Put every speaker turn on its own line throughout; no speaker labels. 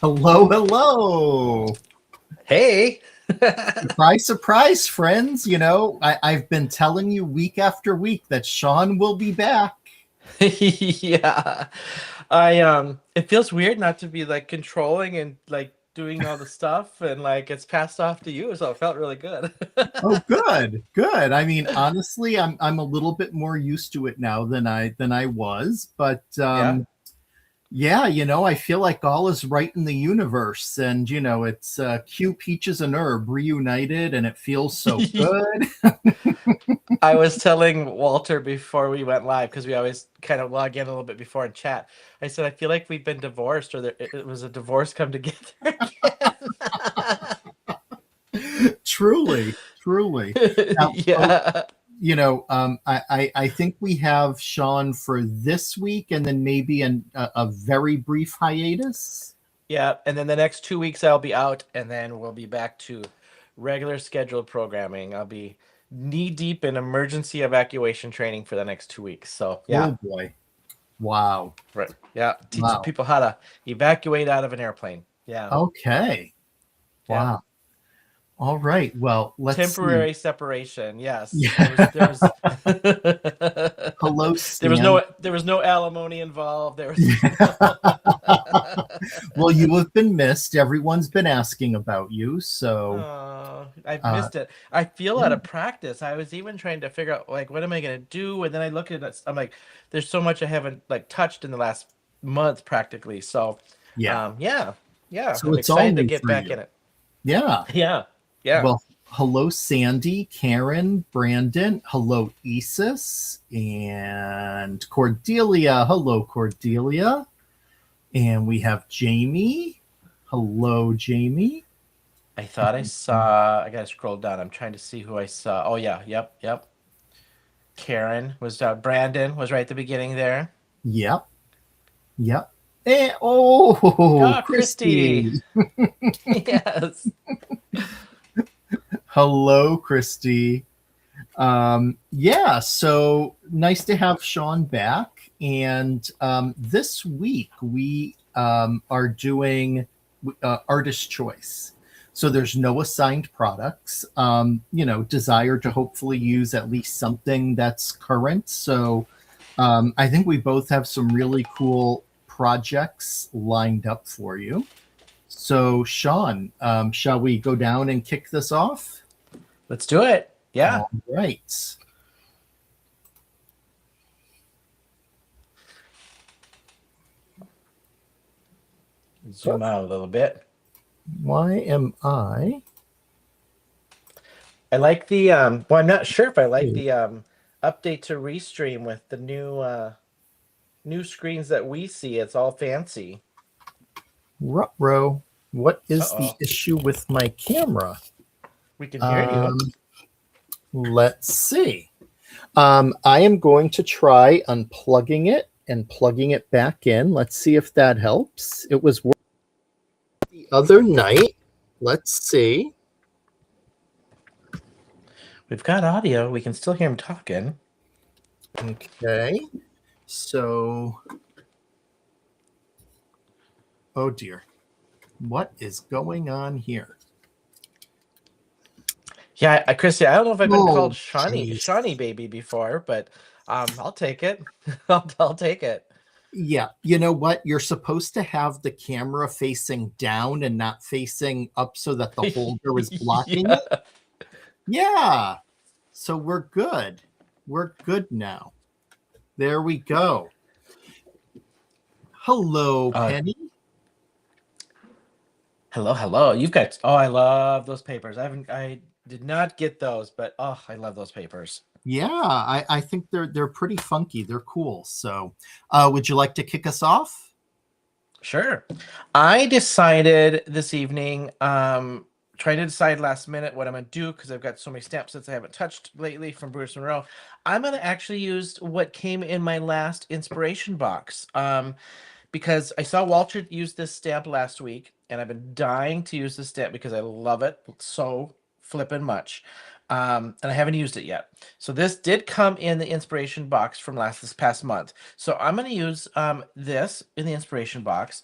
Hello, hello.
Hey.
Surprise, surprise, friends. I've been telling you week after week that Shawn will be back.
Yeah. I it feels weird not to be like controlling and like doing all the stuff and like it's passed off to you, so it felt really good.
Oh, good, good. I mean, honestly, I'm a little bit more used to it now than I was, but
Yeah.
yeah, I feel like all is right in the universe, and it's Q Peaches and Herb reunited, and it feels so good.
I was telling Walter before we went live because we always kind of log in a little bit before and chat. I said I feel like we've been divorced or it was a divorce come together again.
Truly, truly. Now,
Yeah.
I think we have Shawn for this week, and then maybe a very brief hiatus.
Yeah, and then the next 2 weeks I'll be out, and then we'll be back to regular scheduled programming. I'll be knee deep in emergency evacuation training for the next 2 weeks. So yeah,
Oh boy! Wow!
right. Yeah, teaching
Wow!
people how to evacuate out of an airplane. Yeah,
Okay!
yeah.
Wow! All right. Well, let's see.
Temporary separation. Yes, there was
Yeah. Hello, Stan.
there was no alimony involved. There was no.
Well, you have been missed. Everyone's been asking about you. So,
Oh, I've
uh,
missed it. I feel out
yeah.
of practice. I was even trying to figure out like what am I gonna do, and then I look at it. I'm like, there's so much I haven't like touched in the last month practically. So,
Yeah.
yeah, yeah.
So
I'm
it's all
excited to
new
get
for
back
you.
in it.
Yeah.
Yeah, yeah.
Well, hello, Sandy, Karen, Brandon. Hello, Isis, and Cordelia. Hello, Cordelia. And we have Jamie. Hello, Jamie.
I thought I saw. I gotta scroll down. I'm trying to see who I saw. Oh yeah, yep, yep. Karen was Brandon was right at the beginning there.
Yep. Yep. Oh,
Oh, Christy.
Christy.
Yes.
Hello, Christy. Yeah, so nice to have Shawn back. And this week we are doing artist choice. So there's no assigned products. Desire to hopefully use at least something that's current. So I think we both have some really cool projects lined up for you. So, Shawn, shall we go down and kick this off?
Let's do it. Yeah.
All right.
Zoom out a little bit.
Why am I?
I like the well, I'm not sure if I like the update to Restream with the new screens that we see. It's all fancy.
Ruh-roh. What is the
Uh-oh.
issue with my camera?
We can hear you.
Um, let's see. I am going to try unplugging it and plugging it back in. Let's see if that helps. It was working the other night. Let's see.
We've got audio. We can still hear him talking.
Okay. So, oh dear. What is going on here?
Yeah, Chrissy, I don't know if I've been
Oh,
called Shawnee
jeez.
Shawnee baby before, but I'll take it. I'll take it.
Yeah, you know what? You're supposed to have the camera facing down and not facing up so that the holder is blocking it.
Yeah.
Yeah. So we're good. We're good now. There we go. Hello,
Uh,
Penny.
hello, hello. You've got I love those papers. I did not get those, but oh, I love those papers.
Yeah, I think they're pretty funky. They're cool. So, would you like to kick us off?
Sure. I decided this evening, trying to decide last minute what I'm gonna do because I've got so many stamp sets I haven't touched lately from Bruce Monroe. I'm gonna actually use what came in my last inspiration box. Because I saw Walter use this stamp last week, and I've been dying to use this stamp because I love it so flippin' much. And I haven't used it yet. So this did come in the inspiration box from this past month. So I'm going to use this in the inspiration box.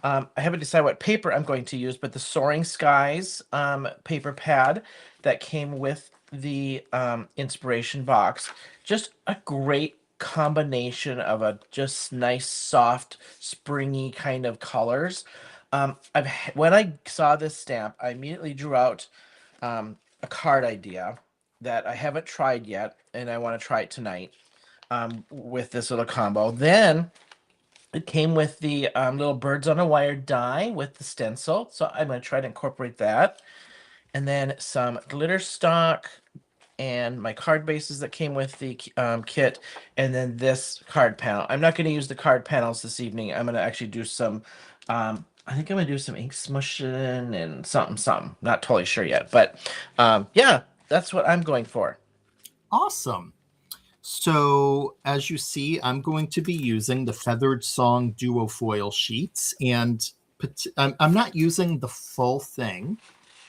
I haven't decided what paper I'm going to use, but the Soaring Skies paper pad that came with the inspiration box, just a great combination of a just nice, soft, springy kind of colors. When I saw this stamp, I immediately drew out a card idea that I haven't tried yet, and I want to try it tonight with this little combo. Then it came with the little birds on a wire die with the stencil, so I'm going to try to incorporate that. And then some glitter stock and my card bases that came with the kit, and then this card panel. I'm not going to use the card panels this evening. I'm going to actually do some. I think I'm going to do some ink smushing and something. Not totally sure yet, but yeah, that's what I'm going for.
Awesome. So as you see, I'm going to be using the Feathered Song Duo Foil sheets, and I'm not using the full thing.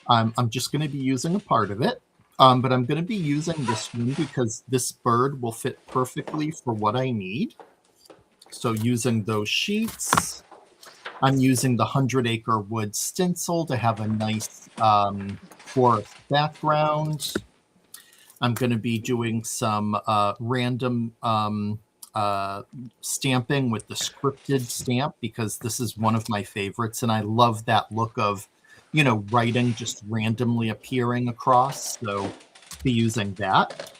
I'm just going to be using a part of it, but I'm going to be using this one because this bird will fit perfectly for what I need. So using those sheets, I'm using the 100 Acre Wood stencil to have a nice forest background. I'm going to be doing some random stamping with the scripted stamp because this is one of my favorites, and I love that look of, writing just randomly appearing across. So be using that.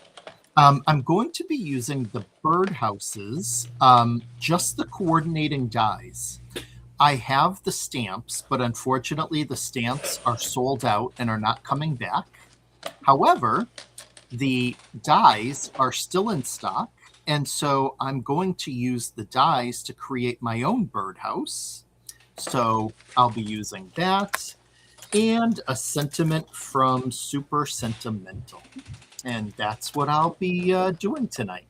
I'm going to be using the birdhouses, just the coordinating dies. I have the stamps, but unfortunately the stamps are sold out and are not coming back. However, the dies are still in stock, and so I'm going to use the dies to create my own birdhouse. So I'll be using that, and a sentiment from Super Sentimental. And that's what I'll be doing tonight.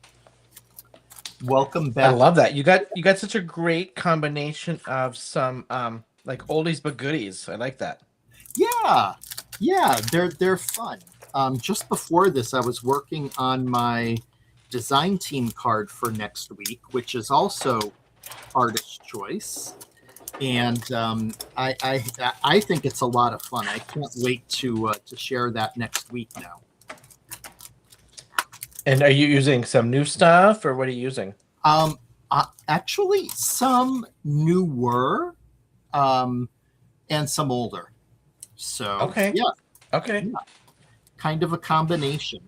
Welcome back.
I love that. You got such a great combination of some like oldies but goodies. I like that.
Yeah, they're fun. Just before this, I was working on my design team card for next week, which is also artist choice, and I think it's a lot of fun. I can't wait to share that next week now.
And are you using some new stuff, or what are you using?
Actually, some newer, and some older. So
Okay.
yeah,
Okay.
yeah, kind of a combination.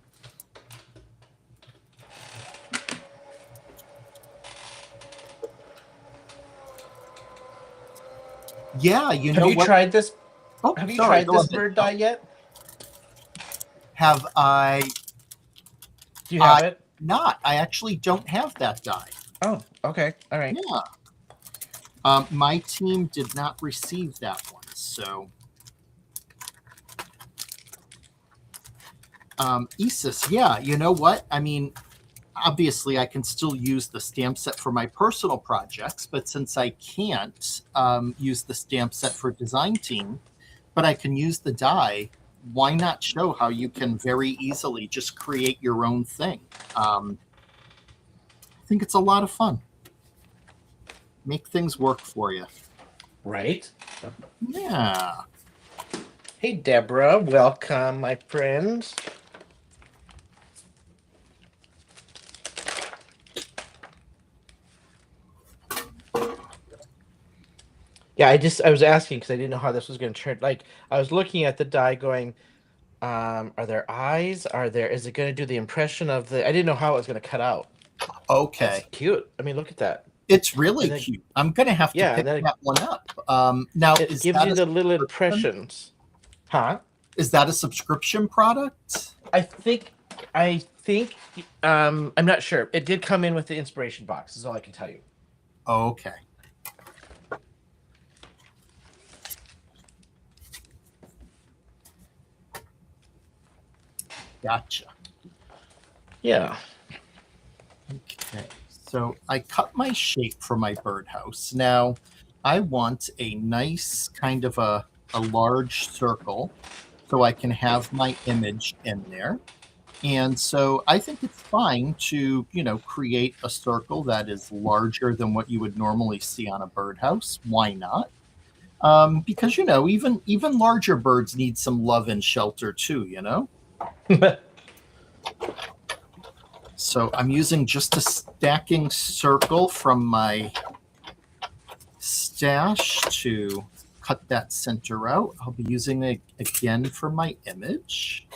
Yeah,
Have you
what?
tried this?
Oh,
Have you
sorry,
tried
go
this
ahead.
bird dye yet?
Have I?
Do you have
I
it?
not. I actually don't have that die.
Oh, okay. All right.
Yeah. My team did not receive that one, so. Isis, yeah, you know what? I mean, obviously, I can still use the stamp set for my personal projects, but since I can't use the stamp set for design team, but I can use the die, why not show how you can very easily just create your own thing? I think it's a lot of fun. Make things work for you.
Right.
Yeah.
Hey, Deborah. Welcome, my friend. Yeah, I was asking because I didn't know how this was going to turn. Like, I was looking at the die going, are there eyes? Is it going to do the impression of I didn't know how it was going to cut out.
Okay.
That's cute. I mean, look at that.
It's really cute. I'm going to have to pick that one up. Now,
it gives you the little impressions. Huh?
Is that a subscription product?
I think, I'm not sure. It did come in with the inspiration box, is all I can tell you.
Okay. Gotcha.
Yeah.
Okay. So I cut my shape for my birdhouse. Now I want a nice kind of a large circle so I can have my image in there. And so I think it's fine to, create a circle that is larger than what you would normally see on a birdhouse. Why not? Because even larger birds need some love and shelter too. So I'm using just a stacking circle from my stash to cut that center out. I'll be using it again for my image.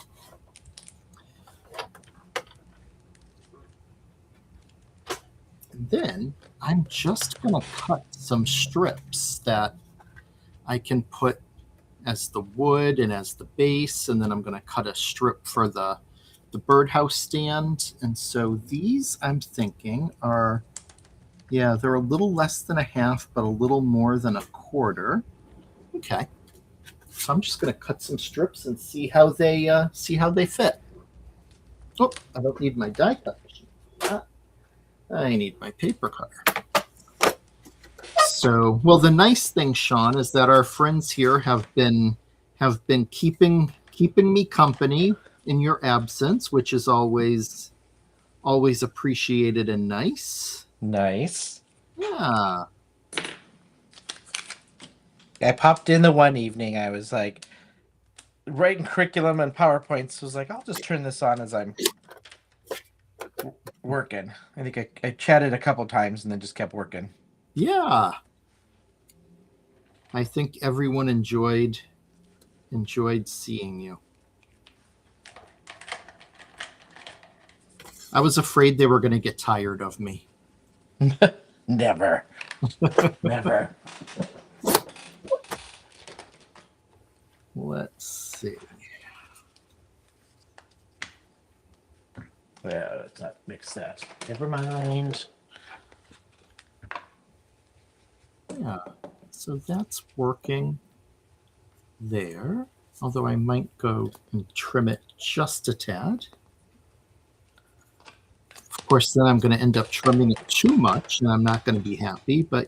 And then I'm just going to cut some strips that I can put as the wood and as the base, and then I'm going to cut a strip for the birdhouse stand. And so these, I'm thinking, are, yeah, they're a little less than a half, but a little more than a quarter. Okay. So I'm just going to cut some strips and see how they fit. Oh, I don't need my die cut machine. I need my paper cutter. So, well, the nice thing, Shawn, is that our friends here have been keeping me company in your absence, which is always appreciated and nice.
Nice.
Yeah.
I popped in the one evening. I was like writing curriculum and PowerPoints. So I was like, I'll just turn this on as I'm working. I think I chatted a couple times and then just kept working.
Yeah. I think everyone enjoyed seeing you. I was afraid they were going to get tired of me.
Never. Never.
Let's see.
Yeah, let's not mix that. Never mind.
Yeah, so that's working there. Although I might go and trim it just a tad. Of course, then I'm going to end up trimming it too much, and I'm not going to be happy, but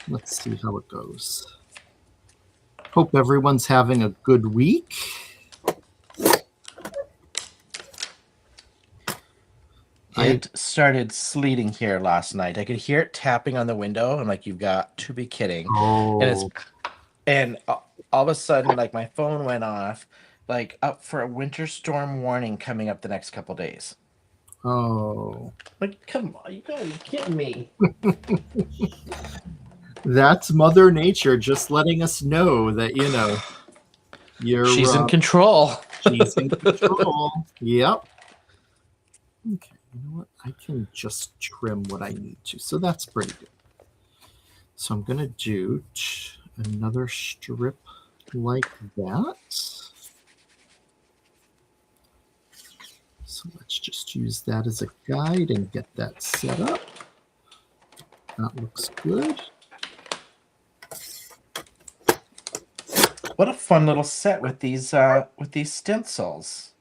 Let's see how it goes. Hope everyone's having a good week.
It started sleeting here last night. I could hear it tapping on the window. I'm like, you've got to be kidding.
Oh.
And all of a sudden, like, my phone went off, like, up for a winter storm warning coming up the next couple days.
Oh.
Like, come on, you gotta be kidding me.
That's Mother Nature just letting us know that,
she's in control.
She's in control. Yep. Okay, you know what? I can just trim what I need to. So that's pretty good. So I'm going to do another strip like that. So let's just use that as a guide and get that set up. That looks good.
What a fun little set with these stencils.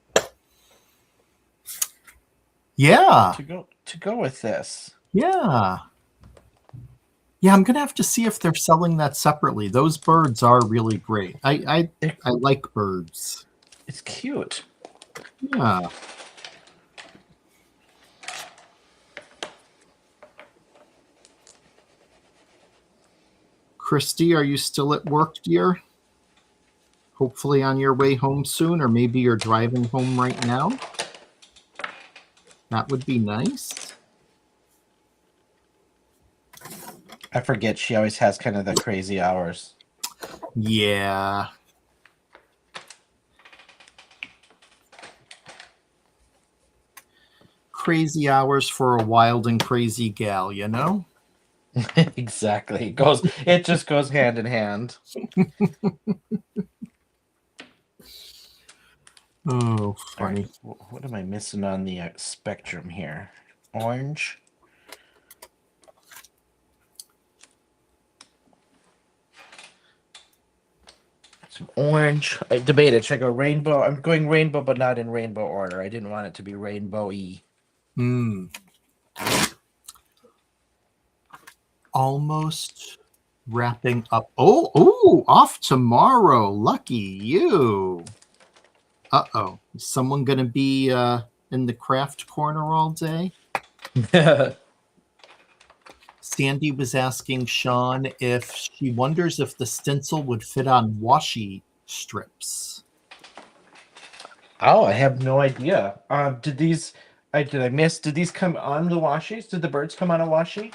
Yeah.
To go with this.
Yeah. Yeah, I'm gonna have to see if they're selling that separately. Those birds are really great. I like birds.
It's cute.
Yeah. Christy, are you still at work, dear? Hopefully on your way home soon, or maybe you're driving home right now. That would be nice.
I forget she always has kind of the crazy hours.
Yeah. Crazy hours for a wild and crazy gal,
Exactly. It just goes hand in hand.
Oh, funny.
Right. What am I missing on the spectrum here? Orange. Some orange. I debated. Should I go rainbow? I'm going rainbow, but not in rainbow order. I didn't want it to be rainbow-y.
Almost wrapping up. Oh, off tomorrow. Lucky you. Uh-oh. Is someone going to be in the craft corner all day? Sandy was asking Shawn if she wonders if the stencil would fit on washi strips.
Oh, I have no idea. Did I miss? Did these come on the washies? Did the birds come on a washi?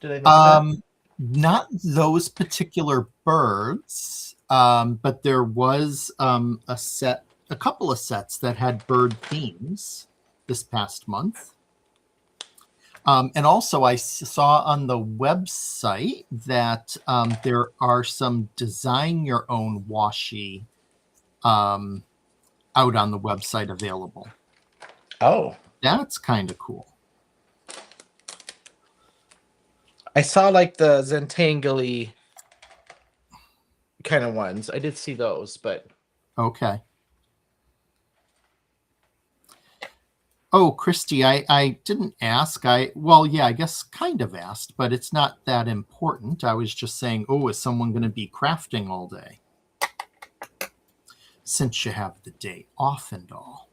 Did I miss that?
Not those particular birds, but there was a couple of sets that had bird themes this past month. And also, I saw on the website that there are some design your own washi out on the website available.
Oh,
That's kind of cool.
I saw like the Zentangle kind of ones. I did see those, but
Okay. Oh, Christy, I didn't ask. Well, yeah, I guess kind of asked, but it's not that important. I was just saying, oh, is someone going to be crafting all day? Since you have the day off and all.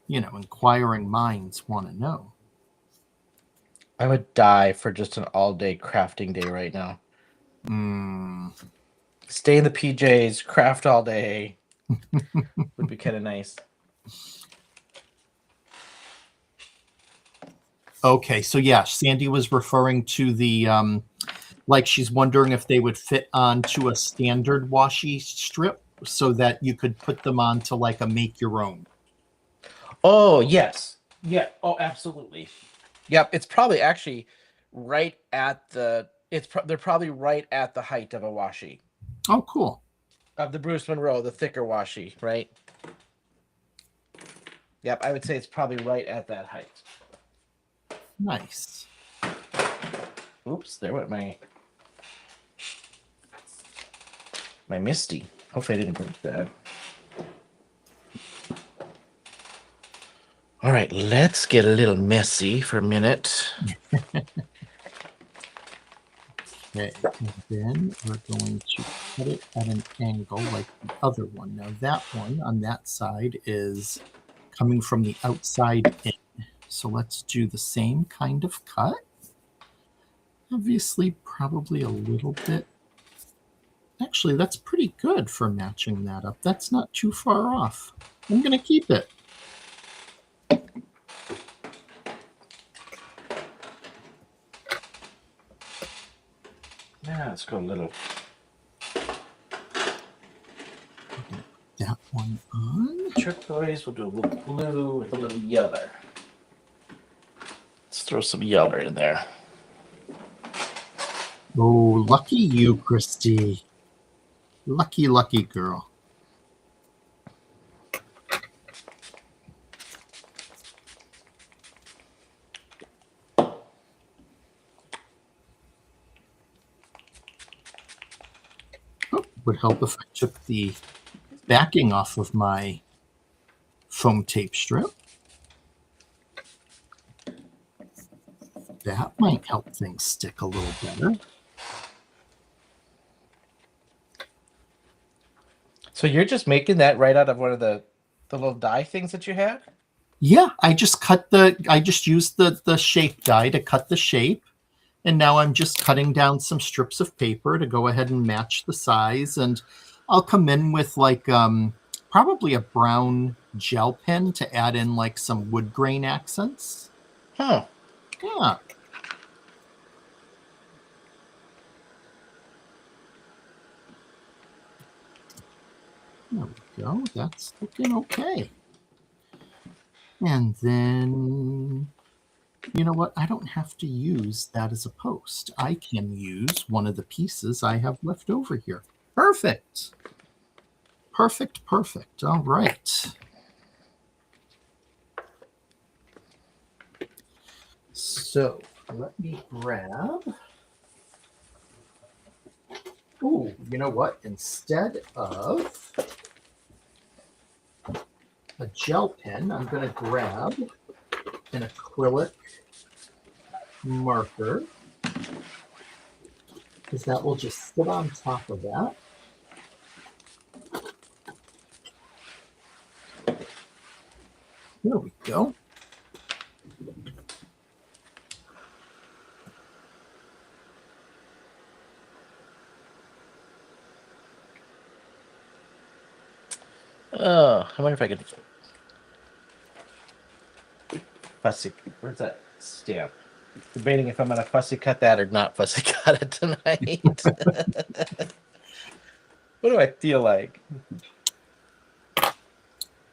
You know, inquiring minds want to know.
I would die for just an all-day crafting day right now. Stay in the PJs, craft all day. Would be kind of nice.
Okay, so yeah, Sandy was referring to the like she's wondering if they would fit onto a standard washi strip so that you could put them onto like a make your own.
Oh, yes. Yeah. Oh, absolutely. Yep, it's probably actually right at the they're probably right at the height of a washi.
Oh, cool.
Of the Bruce Monroe, the thicker washi, right? Yep, I would say it's probably right at that height.
Nice.
Oops, there went my Misty. Hopefully I didn't break that. All right, let's get a little messy for a minute.
Okay, and then we're going to cut it at an angle like the other one. Now that one on that side is coming from the outside in. So let's do the same kind of cut. Obviously, probably a little bit. Actually, that's pretty good for matching that up. That's not too far off. I'm going to keep it.
Yeah, let's go a little.
That one on.
Turquoise, we'll do a little blue with a little yellow. Let's throw some yellow in there.
Oh, lucky you, Christy. Lucky, lucky girl. Oh, would help if I took the backing off of my foam tape strip. That might help things stick a little better.
So you're just making that right out of one of the little die things that you had?
Yeah, I just used the shape die to cut the shape. And now I'm just cutting down some strips of paper to go ahead and match the size. And I'll come in with like probably a brown gel pen to add in like some wood grain accents.
Huh.
Yeah. There we go. That's looking okay. And then, you know what? I don't have to use that as a post. I can use one of the pieces I have left over here. Perfect. Perfect, perfect. All right. So let me grab. Oh, you know what? Instead of a gel pen, I'm going to grab an acrylic marker. because that will just sit on top of that. There we go.
Oh, I wonder if I could fussy. Where's that stamp? Debating if I'm gonna fussy cut that or not fussy cut it tonight. What do I feel like?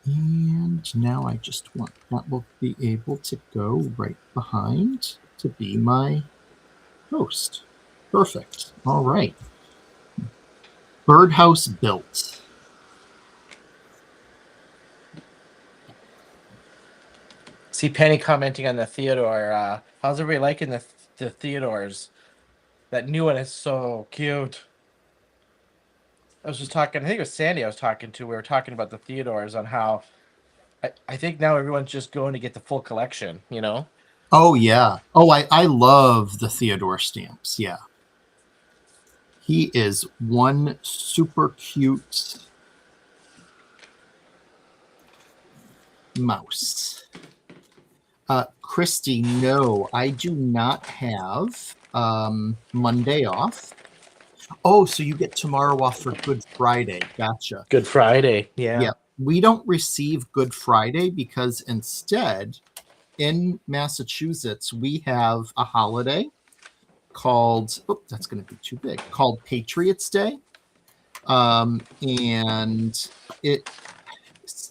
And now I just want that will be able to go right behind to be my host. Perfect. All right. Birdhouse built.
See Penny commenting on the Theodore. How's everybody liking the Theodores? That new one is so cute. I was just talking, I think it was Sandy I was talking to. We were talking about the Theodores on how I think now everyone's just going to get the full collection, you know?
Oh, yeah. Oh, I love the Theodore stamps. Yeah. He is one super cute mouse. Christy, no, I do not have Monday off. Oh, so you get tomorrow off for Good Friday. Gotcha.
Good Friday. Yeah.
Yeah. We don't receive Good Friday because instead, in Massachusetts, we have a holiday called, oh, that's going to be too big, called Patriots Day. And it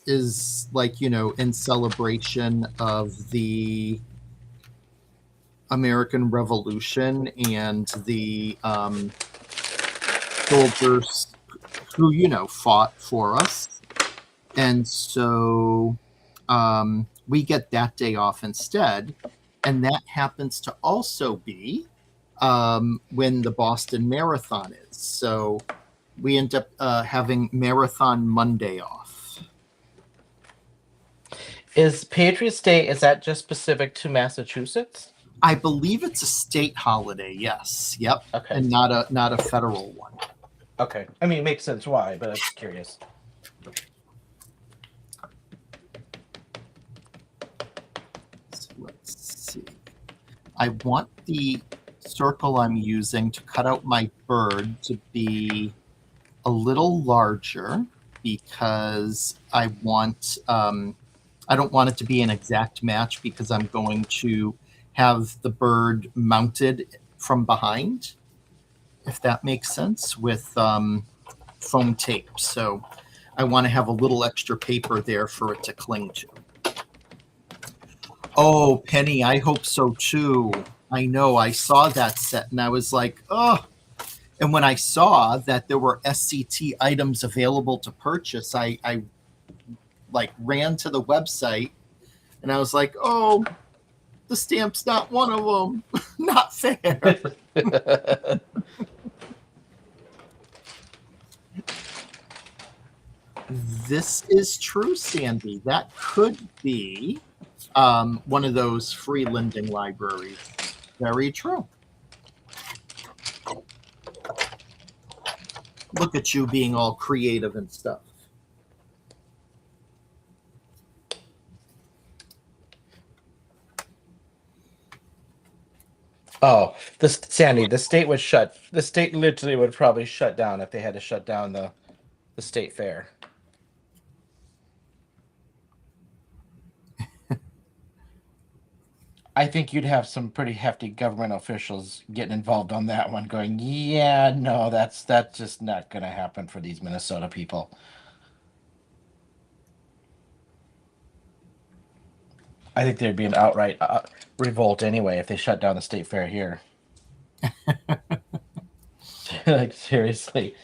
is like, you know, in celebration of the American Revolution and the soldiers who, you know, fought for us. And so we get that day off instead. And that happens to also be when the Boston Marathon is. So we end up having Marathon Monday off.
Is Patriots Day, is that just specific to Massachusetts?
I believe it's a state holiday, yes. Yep.
Okay.
And not a federal one.
Okay. I mean, it makes sense why, but I'm just curious.
So let's see. I want the circle I'm using to cut out my bird to be a little larger because I want I don't want it to be an exact match because I'm going to have the bird mounted from behind, if that makes sense, with foam tape. So I want to have a little extra paper there for it to cling to. Oh, Penny, I hope so too. I know. I saw that set and I was like, oh. And when I saw that there were SCT items available to purchase, I like ran to the website and I was like, oh, the stamp's not one of them. Not fair. This is true, Sandy. That could be one of those free lending libraries. Very true. Look at you being all creative and stuff.
Oh, this Sandy, the state would shut. The state literally would probably shut down if they had to shut down the state fair. I think you'd have some pretty hefty government officials getting involved on that one, going, "Yeah, no, that's just not going to happen for these Minnesota people." I think there'd be an outright revolt anyway if they shut down the state fair here. Like seriously.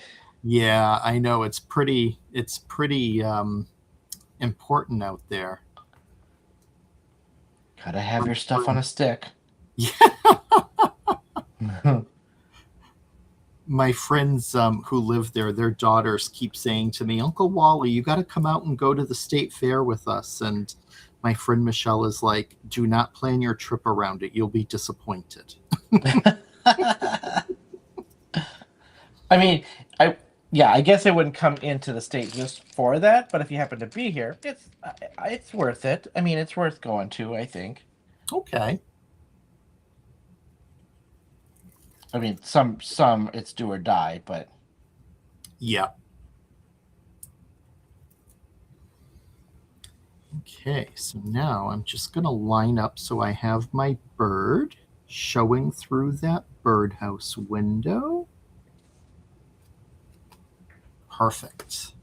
Yeah, I know it's pretty important out there.
Gotta have your stuff on a stick.
Yeah. My friends who live there, their daughters keep saying to me, Uncle Wally, you got to come out and go to the state fair with us. And my friend Michelle is like, do not plan your trip around it. You'll be disappointed.
I mean, I guess I wouldn't come into the state just for that, but if you happen to be here, it's worth it. I mean, it's worth going to, I think.
Okay.
I mean, some it's do or die, but
Yeah. Okay, so now I'm just going to line up so I have my bird showing through that birdhouse window. Perfect.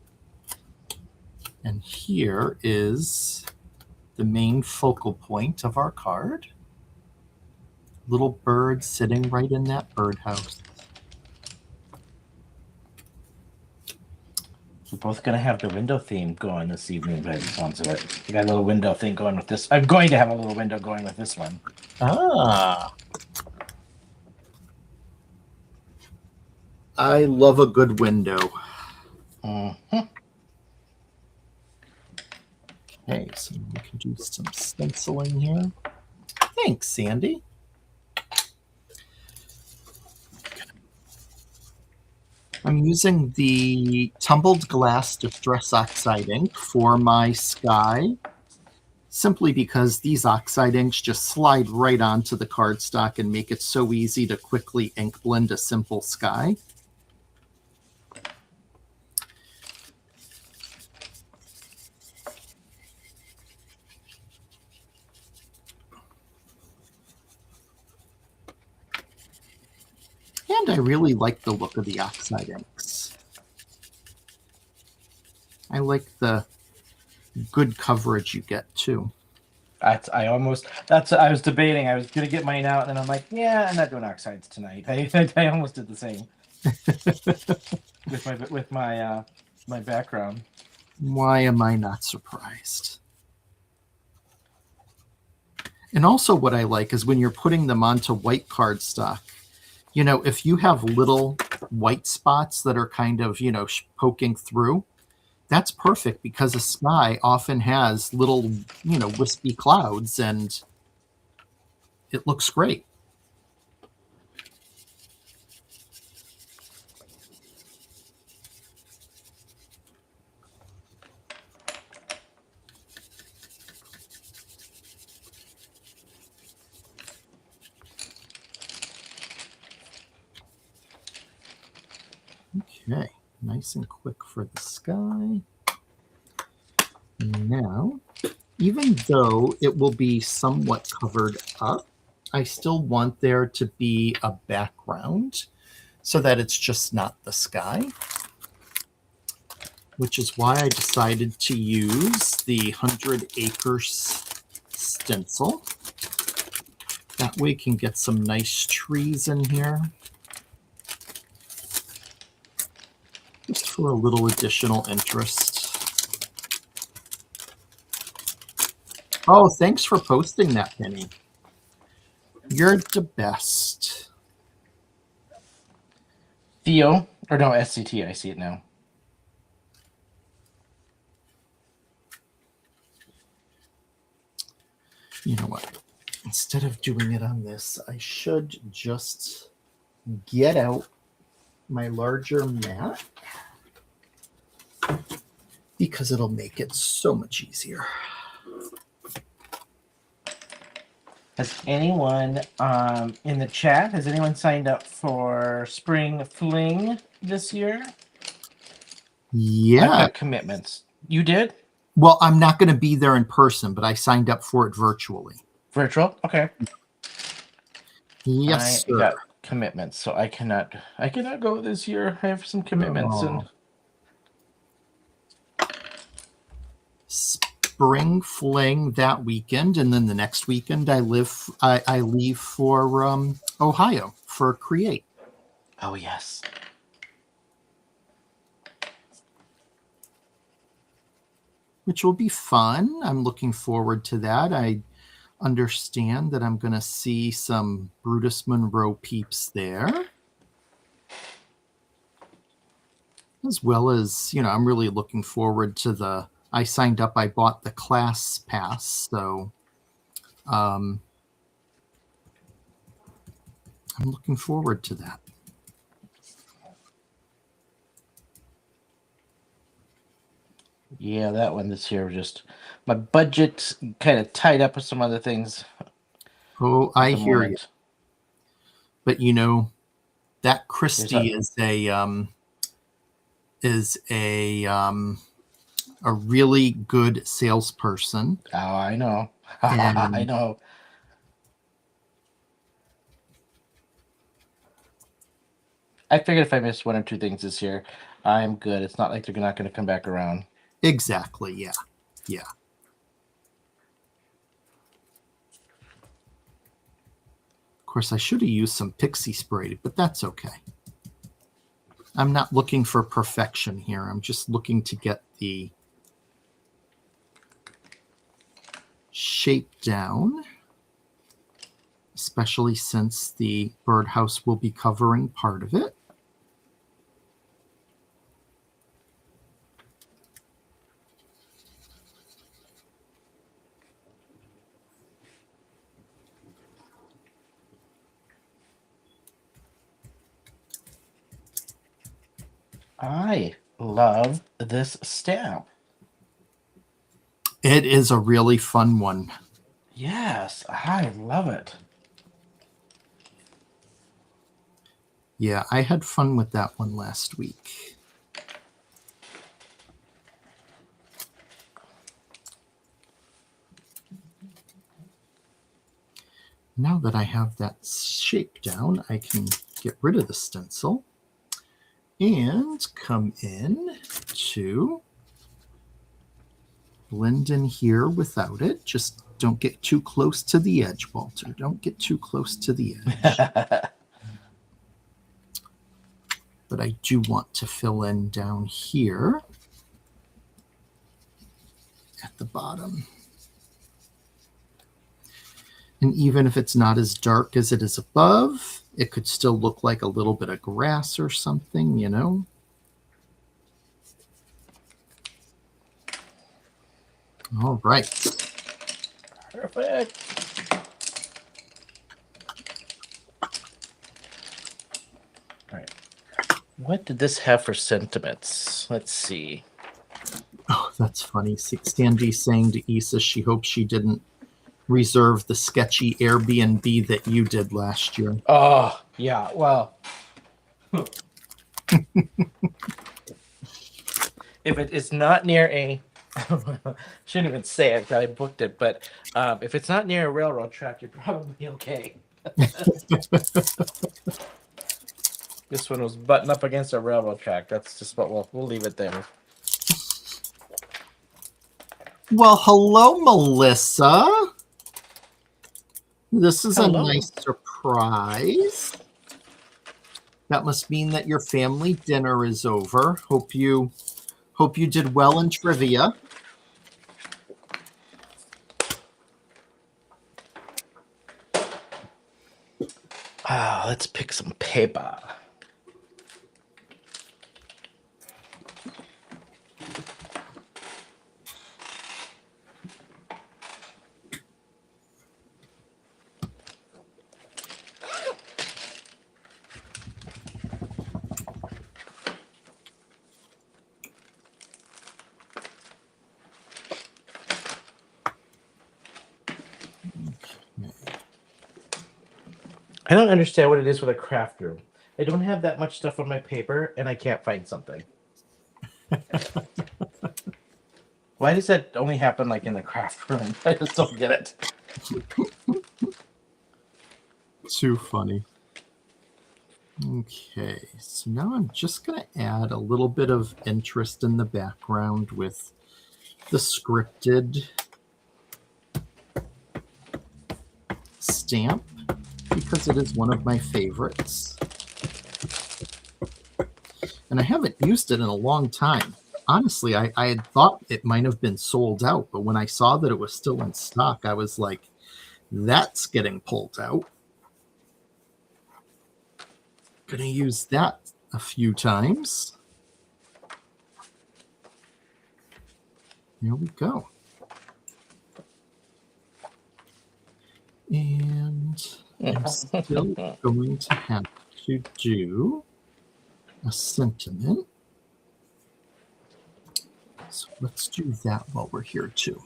And here is the main focal point of our card. Little bird sitting right in that birdhouse.
we're both gonna have the window theme going this evening by the sounds of it. We got a little window thing going with this. I'm going to have a little window going with this one.
Ah. I love a good window.
Mm-hmm.
Okay, so we can do some stenciling here. Thanks, Sandy. I'm using the tumbled glass distress oxide ink for my sky, simply because these oxide inks just slide right onto the cardstock and make it so easy to quickly ink blend a simple sky. And I really like the look of the oxide inks. I like the good coverage you get too.
I was debating. I was gonna get mine out, and then I'm like, yeah, I'm not doing oxides tonight. I almost did the same with my background.
Why am I not surprised? And also, what I like is when you're putting them onto white cardstock, if you have little white spots that are kind of, poking through, that's perfect because a sky often has little, wispy clouds and it looks great. Okay, nice and quick for the sky. Now, even though it will be somewhat covered up, I still want there to be a background so that it's just not the sky, which is why I decided to use the 100 Acres stencil. That way you can get some nice trees in here. Just for a little additional interest. Oh, thanks for posting that, Penny. You're the best.
Theo, or no, SCT, I see it now.
You know what? Instead of doing it on this, I should just get out my larger mat because it'll make it so much easier.
Has anyone in the chat, has anyone signed up for Spring Fling this year?
Yeah.
I've got commitments. You did?
Well, I'm not going to be there in person, but I signed up for it virtually.
Virtual? Okay.
Yes,
I
sir.
got commitments, so I cannot go this year. I have some commitments.
Oh. Spring Fling that weekend, and then the next weekend I leave for Ohio for Create.
Oh yes.
Which will be fun. I'm looking forward to that. I understand that I'm going to see some Brutus Monroe peeps there. As well as, I'm really looking forward to I signed up, I bought the class pass, so I'm looking forward to that.
Yeah, that one this year just my budget kind of tied up with some other things
Oh,
at
I
the
hear you.
moment.
But that
There's a
Christie is a really good salesperson.
oh, I know. I
And
know. I figured if I missed one or two things this year, I'm good. It's not like they're not going to come back around.
exactly, yeah. Yeah. Of course, I should have used some pixie spray, but that's okay. I'm not looking for perfection here. I'm just looking to get the shape down, especially since the birdhouse will be covering part of it.
I love this stamp.
It is a really fun one.
Yes, I love it.
Yeah, I had fun with that one last week. Now that I have that shape down, I can get rid of the stencil and come in to blend in here without it. Just don't get too close to the edge, Walter. Don't get too close to the edge. But I do want to fill in down here at the bottom. And even if it's not as dark as it is above, it could still look like a little bit of grass or something, you know? All right.
Perfect. All right. What did this have for sentiments? Let's see.
Oh, that's funny. Sandy saying to Issa she hopes she didn't reserve the sketchy Airbnb that you did last year.
Oh, yeah. Well, if it is not near a, shouldn't even say it that I booked it, but if it's not near a railroad track, you're probably okay. This one was buttoned up against a railroad track. That's just what we'll leave it there.
Well, hello, Melissa. This is
Hello.
a nice surprise. That must mean that your family dinner is over. Hope you did well in trivia.
Let's pick some paper. I don't understand what it is with a craft room. I don't have that much stuff on my paper, and I can't find something. Why does that only happen like in the craft room? I just don't get it.
Too funny. Okay, so now I'm just going to add a little bit of interest in the background with the scripted stamp because it is one of my favorites. And I haven't used it in a long time. Honestly, I had thought it might have been sold out, but when I saw that it was still in stock, I was like, that's getting pulled out. Gonna use that a few times. Here we go. And I'm still going to have to do a sentiment. So let's do that while we're here too.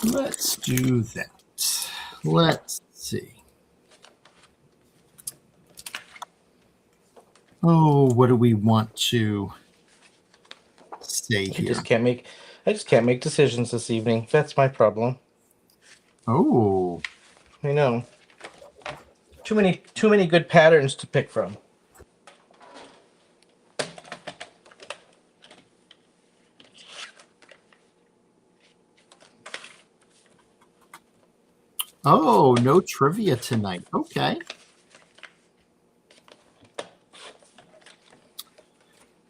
Let's do that. Let's see. Oh, what do we want to say
I
here?
just can't make decisions this evening. That's my problem.
Oh,
I know. Too many good patterns to pick from.
oh, no trivia tonight. Okay.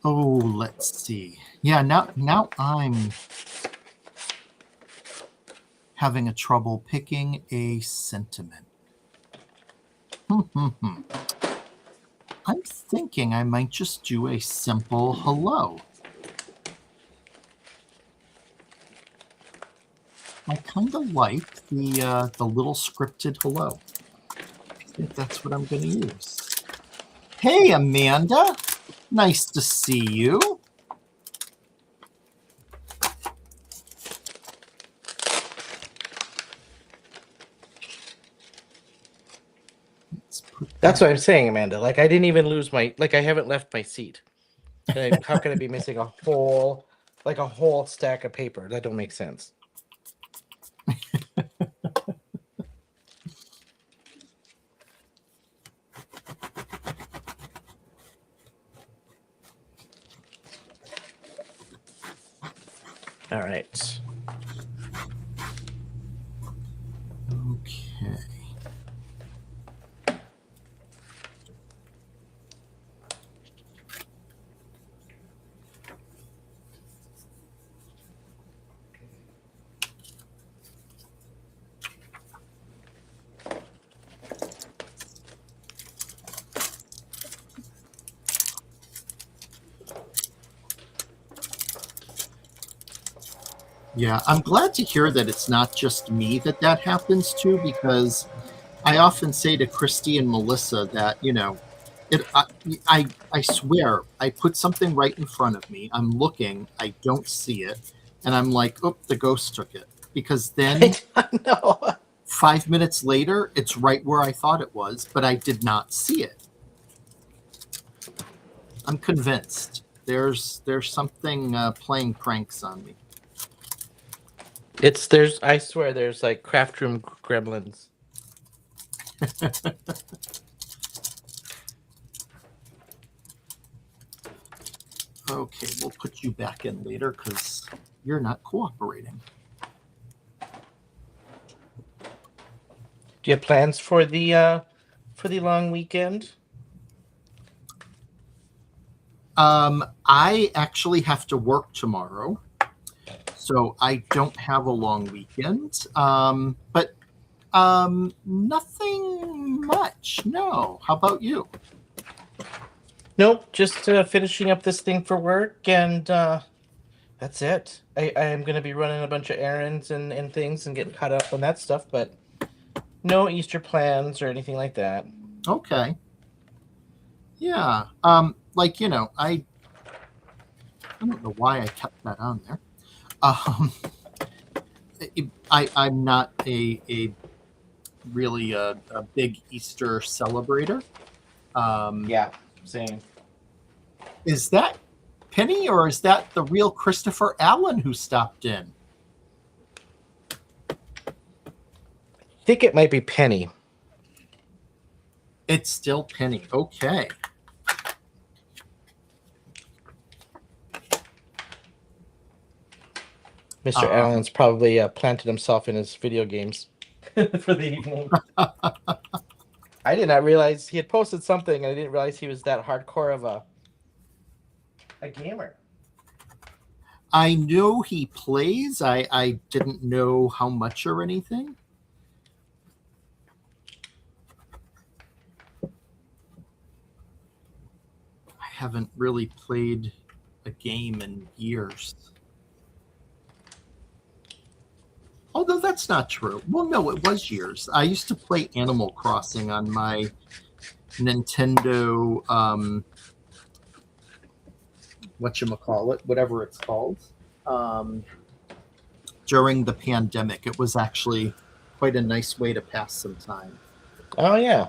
Oh, let's see. Yeah, now I'm having a trouble picking a sentiment. I'm thinking I might just do a simple hello. I kind of like the little scripted hello. I think that's what I'm going to use. Hey, Amanda. Nice to see you.
That's what I'm saying, Amanda. Like I didn't even lose I haven't left my seat. How can I be missing a whole stack of paper? That don't make sense. All right.
Okay. Yeah, I'm glad to hear that it's not just me that happens to, because I often say to Christy and Melissa that, I swear I put something right in front of me. I'm looking, I don't see it, and I'm like, oh, the ghost took it. Because then
No.
5 minutes later, it's right where I thought it was, but I did not see it. I'm convinced there's something playing pranks on me.
I swear there's like craft room gremlins.
Okay, we'll put you back in later because you're not cooperating.
Do you have plans for the long weekend?
I actually have to work tomorrow, so I don't have a long weekend. But nothing much. No. How about you?
Nope, just finishing up this thing for work, and that's it. I am going to be running a bunch of errands and things and getting caught up on that stuff, but no Easter plans or anything like that.
Okay. Yeah. I don't know why I kept that on there. I'm not a really a big Easter celebrator.
Yeah, same.
Is that Penny, or is that the real Christopher Allen who stopped in?
I think it might be Penny.
It's still Penny. Okay.
Mr. Allen's probably planted himself in his video games for the evening. I did not realize he had posted something, and I didn't realize he was that hardcore of a gamer.
I know he plays. I didn't know how much or anything. I haven't really played a game in years. Although that's not true. Well, no, it was years. I used to play Animal Crossing on my Nintendo whatchamacallit, whatever it's called, um, during the pandemic. It was actually quite a nice way to pass some time.
Oh yeah.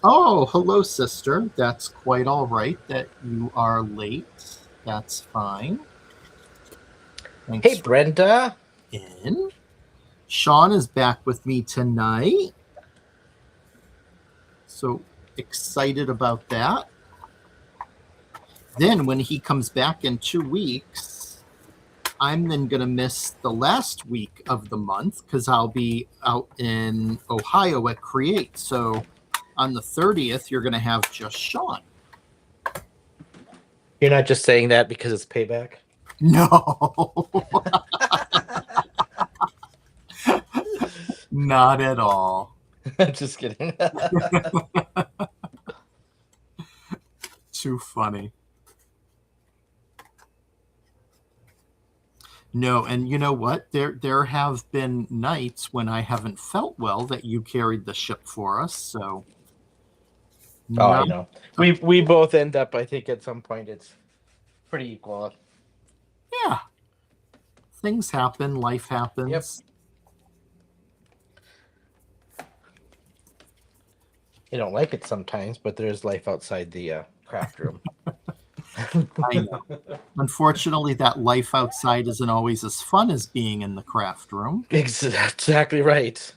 Oh, hello, sister. That's quite all right that you are late. That's fine.
Hey
Thanks for
Brenda.
in. Shawn is back with me tonight. So excited about that. Then when he comes back in 2 weeks, I'm then going to miss the last week of the month because I'll be out in Ohio at Create. So on the 30th, you're going to have just Shawn.
You're not just saying that because it's payback?
No, not at all.
Just kidding.
Too funny. No, and you know what? There have been nights when I haven't felt well that you carried the ship for us. So
Oh, I
not,
know. We both end up, I think, at some point it's pretty equal.
yeah, things happen, life
Yep.
happens.
You don't like it sometimes, but there's life outside the craft room.
I know. Unfortunately, that life outside isn't always as fun as being in the craft room.
Exactly right.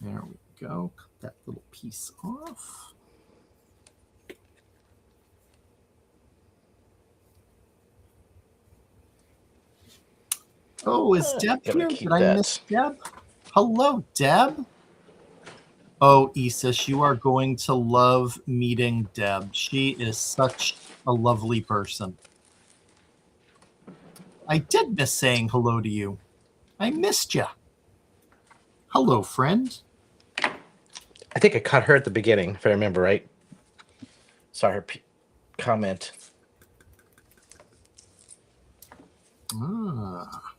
There we go. Cut that little piece off. Oh, is Deb
Gotta
here?
keep
Did I
that.
miss Deb? Hello, Deb. Oh, Isis, you are going to love meeting Deb. She is such a lovely person. I did miss saying hello to you. I missed you. Hello, friend.
I think I caught her at the beginning, if I remember right. Saw her comment.
Ah.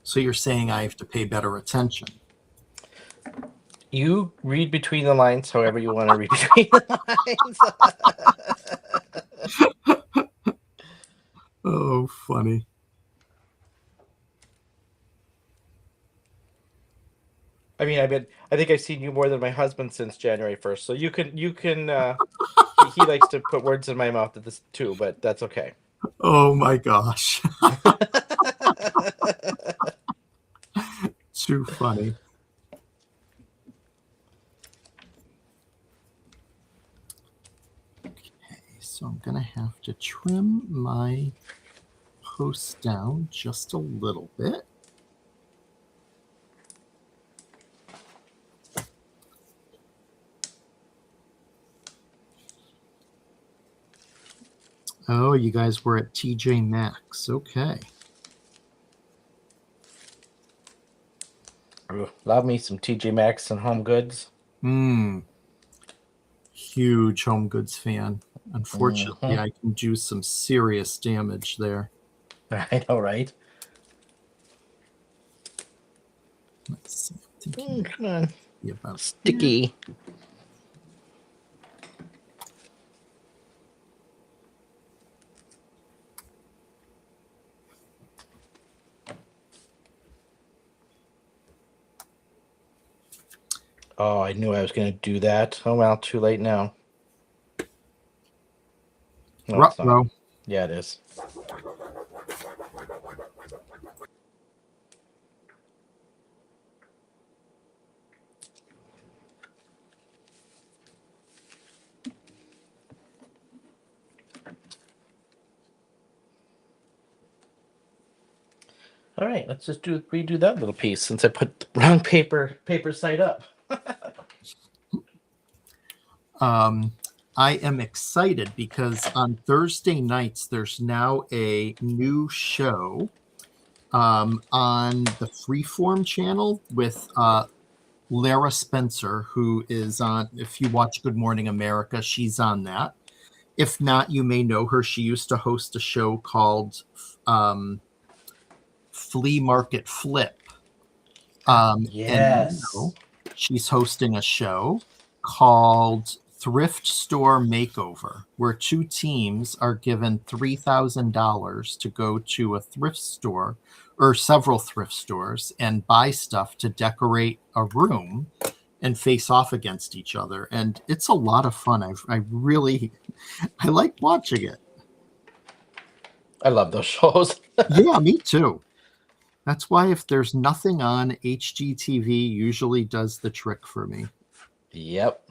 So you're saying I have to pay better attention?
You read between the lines however you want to read between the lines.
Oh, funny.
I mean, I think I've seen you more than my husband since January 1st. So you can he likes to put words in my mouth at this too, but that's okay.
Oh my gosh. Too funny. Okay, so I'm going to have to trim my post down just a little bit. Oh, you guys were at TJ Maxx. Okay.
Love me some TJ Maxx and Home Goods.
Huge home goods fan. Unfortunately, I can do some serious damage there.
I know, right?
Let's see.
Come on.
About
sticky. Oh, I knew I was going to do that. Oh, well, too late now. No, it's not. Yeah, it is. All right, let's just redo that little piece since I put the wrong paper side up.
I am excited because on Thursday nights there's now a new show on the Freeform channel with Lara Spencer, who is on, if you watch Good Morning America, she's on that. If not, you may know her. She used to host a show called um, Flea Market Flip. And now
Yes.
she's hosting a show called Thrift Store Makeover, where two teams are given $3,000 to go to a thrift store or several thrift stores and buy stuff to decorate a room and face off against each other. And it's a lot of fun. I really, I like watching it.
I love those shows.
Yeah, me too. That's why if there's nothing on, HGTV usually does the trick for me.
Yep.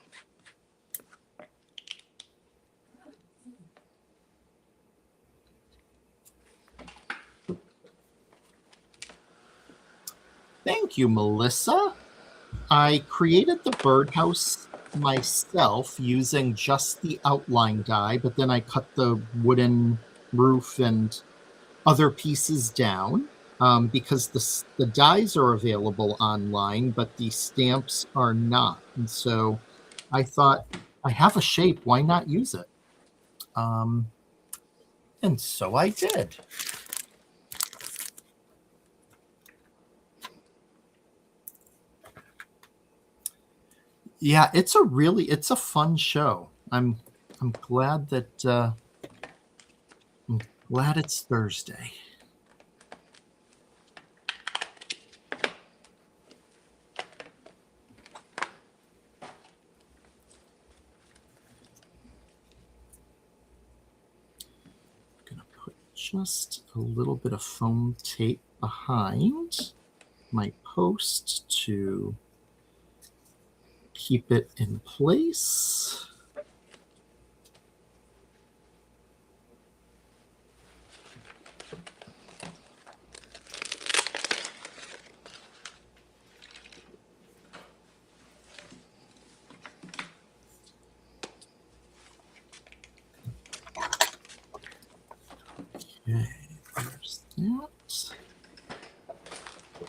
Thank you, Melissa. I created the birdhouse myself using just the outline die, but then I cut the wooden roof and other pieces down because the dies are available online, but the stamps are not. And so I thought, I have a shape, why not use it? And so I did. Yeah, it's a fun show. I'm glad that I'm glad it's Thursday. I'm gonna put just a little bit of foam tape behind my post to keep it in place. Okay, there's that.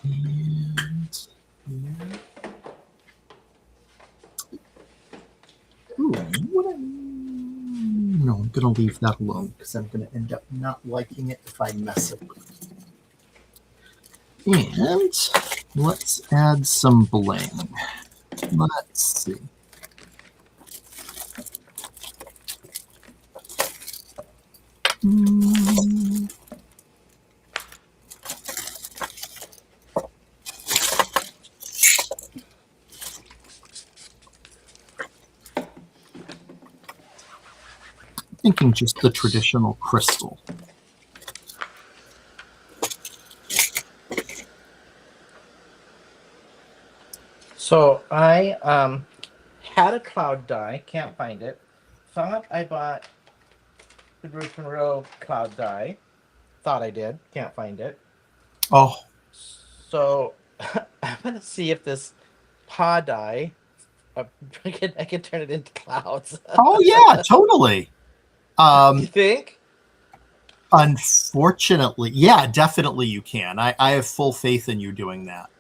And yeah. Ooh, no, I'm going to leave that alone because I'm going to end up not liking it if I mess it with. And let's add some bling. Let's see. Thinking just the traditional crystal.
So I had a cloud die, can't find it. Thought I bought the Bruce Monroe cloud die. Thought I did, can't find it.
Oh,
So I'm gonna see if this paw die, I can turn it into clouds.
oh yeah, totally.
You think?
Unfortunately, yeah, definitely you can. I have full faith in you doing that.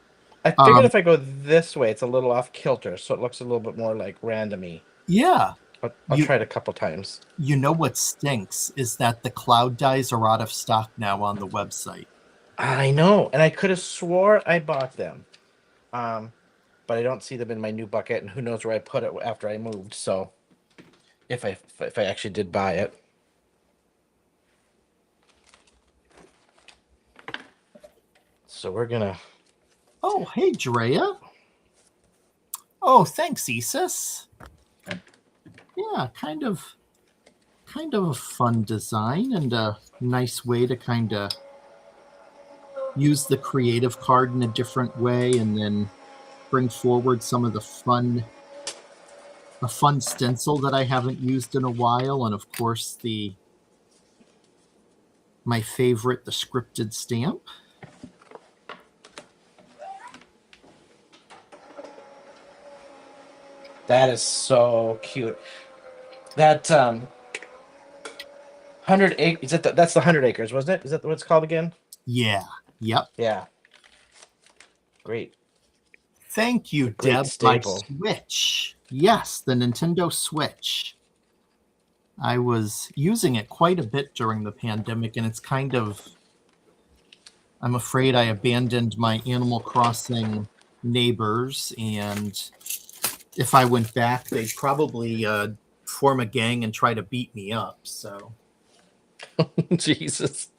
I figured if I go this way, it's a little off kilter, so it looks a little bit more like randomy.
Yeah.
I'll try it a couple times.
You know what stinks is that the cloud dies are out of stock now on the website.
I know, and I could have swore I bought them, but I don't see them in my new bucket, and who knows where I put it after I moved. So, if I actually did buy it, so we're gonna.
Oh, hey, Drea. Oh, thanks, Isis. Yeah, kind of a fun design and a nice way to kind of use the creative card in a different way and then bring forward some of a fun stencil that I haven't used in a while, and of course my favorite, the scripted stamp.
That is so cute. That 100 acres. That's the 100 acres, wasn't it? Is that what it's called again?
Yeah. Yep.
Yeah. Great.
Thank you,
Great
Deb. My
staple.
Switch. Yes, the Nintendo Switch. I was using it quite a bit during the pandemic, and it's kind of, I'm afraid I abandoned my Animal Crossing neighbors, and if I went back, they'd probably form a gang and try to beat me up. So,
Jesus.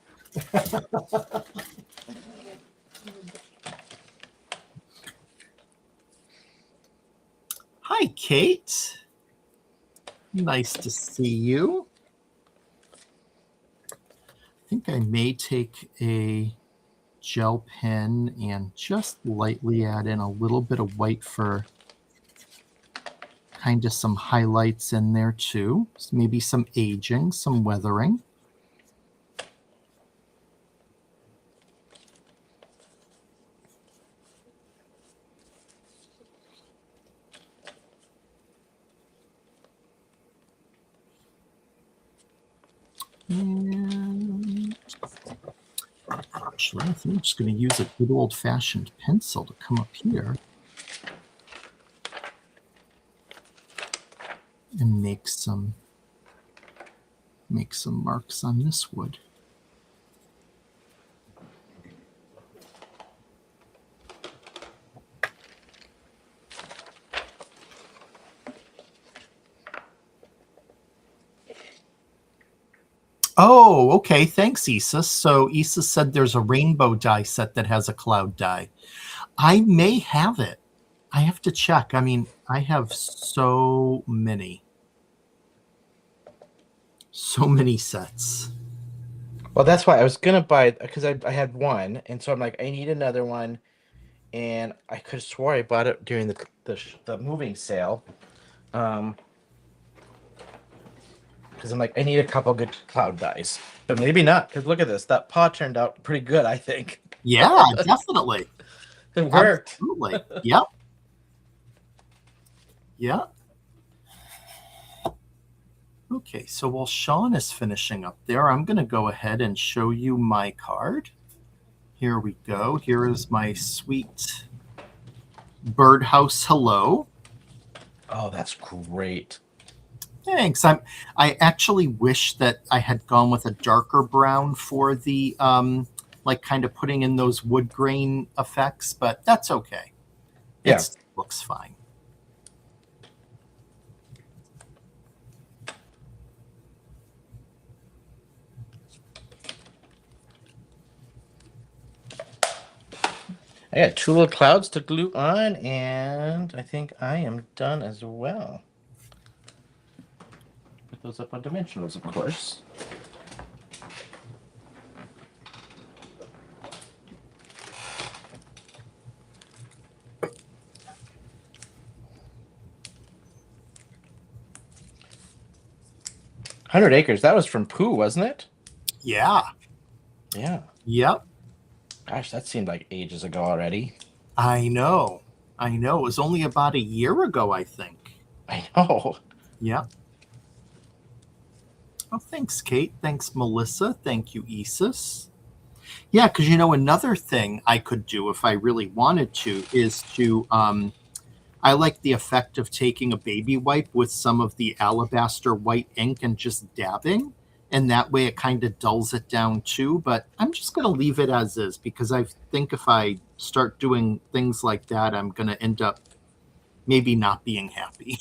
hi, Kate. Nice to see you. I think I may take a gel pen and just lightly add in a little bit of white for kind of some highlights in there too. So maybe some aging, some weathering. And actually, I think I'm just going to use a good old-fashioned pencil to come up here and make some marks on this wood. Oh, okay. Thanks, Isis. So Isis said there's a rainbow die set that has a cloud die. I may have it. I have to check. I mean, I have so many sets.
Well, that's why I was gonna buy, because I had one, and so I'm like, I need another one, and I could have swore I bought it during the moving sale, because I'm like, I need a couple good cloud dies, but maybe not, because look at this, that paw turned out pretty good, I think.
Yeah, definitely.
It worked.
Absolutely. Yep. Yep. Okay, so while Shawn is finishing up there, I'm going to go ahead and show you my card. Here we go. Here is my sweet birdhouse hello.
Oh, that's great.
Thanks. I actually wish that I had gone with a darker brown for the like kind of putting in those wood grain effects, but that's okay.
Yeah.
It looks fine.
I got two little clouds to glue on, and I think I am done as well. Put those up on dimensionals, of course. "100 Acres," that was from Pooh, wasn't it?
Yeah.
Yeah.
Yep.
Gosh, that seemed like ages ago already.
I know. It was only about a year ago, I think.
I know.
Yeah. Oh, thanks, Kate. Thanks, Melissa. Thank you, Isis. Yeah, because another thing I could do if I really wanted to is to I like the effect of taking a baby wipe with some of the alabaster white ink and just dabbing. And that way it kind of dulls it down too. But I'm just going to leave it as is because I think if I start doing things like that, I'm going to end up maybe not being happy.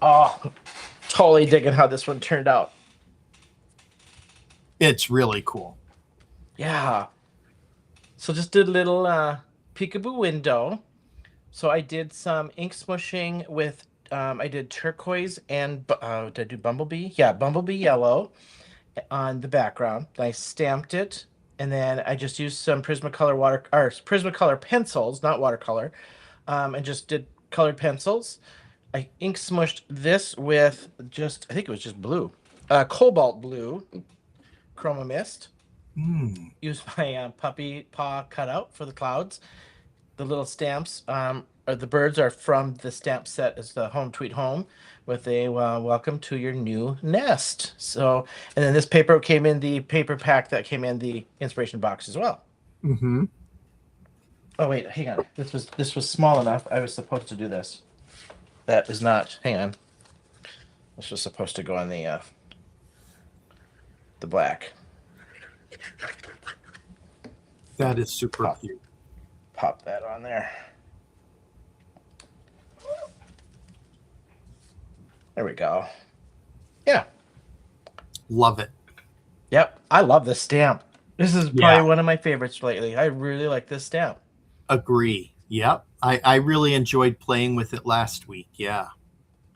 Oh, totally digging how this one turned out.
It's really cool.
Yeah. So just did a little peekaboo window. So I did some ink smushing with, I did turquoise and, did I do bumblebee? Yeah, bumblebee yellow on the background. I stamped it, and then I just used some Prismacolor pencils, not watercolor, and just did colored pencils. I ink smushed this with I think it was just blue, cobalt blue, chroma mist.
Mm.
Used my puppy paw cutout for the clouds. The little stamps, or the birds are from the stamp set. It's the Home Tweet Home with a welcome to your new nest. So, and then this paper came in the paper pack that came in the inspiration box as well.
Mm-hmm.
Oh wait, hang on. This was small enough. I was supposed to do this. That is not. Hang on. This was supposed to go on the black.
That is super
Pop,
cute.
pop that on there. There we go. Yeah.
Love it.
Yep. I love this stamp. This is probably
Yeah,
one of my favorites lately. I really like this stamp.
agree. Yep. I really enjoyed playing with it last week. Yeah.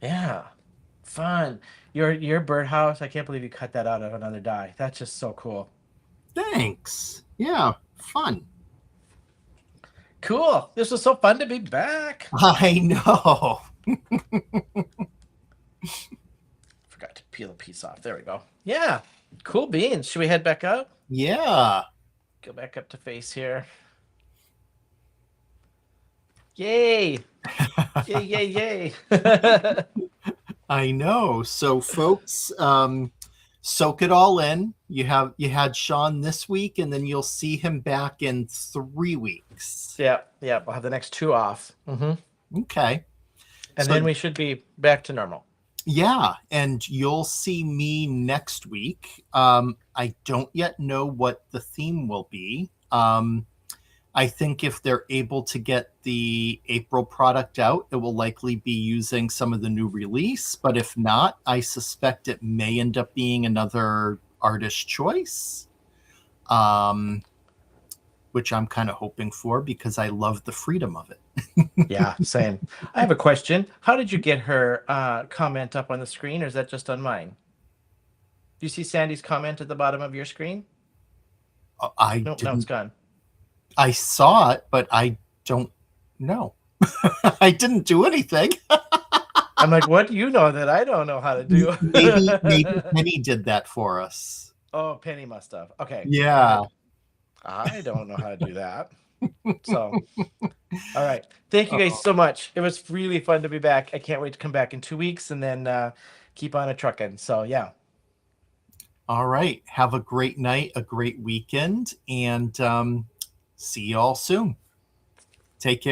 Yeah. Fun. Your birdhouse, I can't believe you cut that out of another die. That's just so cool.
Thanks. Yeah. Fun.
Cool. This was so fun to be back.
I know.
Forgot to peel a piece off. There we go. Yeah. Cool beans. Should we head back up?
Yeah.
Go back up to face here. Yay. Yay, yay, yay.
I know. So folks, soak it all in. You had Shawn this week, and then you'll see him back in 3 weeks.
Yeah, yeah. We'll have the next 2 off. Mm-hmm.
Okay.
And
So-
then we should be back to normal.
Yeah, and you'll see me next week. I don't yet know what the theme will be. I think if they're able to get the April product out, it will likely be using some of the new release. But if not, I suspect it may end up being another artist choice, which I'm kind of hoping for because I love the freedom of it.
Yeah, same. I have a question. How did you get her comment up on the screen, or is that just on mine? Do you see Sandy's comment at the bottom of your screen?
I
No,
didn't.
no, it's gone.
I saw it, but I don't know. I didn't do anything.
I'm like, what do you know that I don't know how to do?
maybe Penny did that for us.
Oh, Penny must have. Okay.
Yeah.
I don't know how to do that. So, all right. Thank you guys so much. It was really fun to be back. I can't wait to come back in 2 weeks and then keep on a trucking. So, yeah.
All right. Have a great night, a great weekend, and see you all soon. Take care.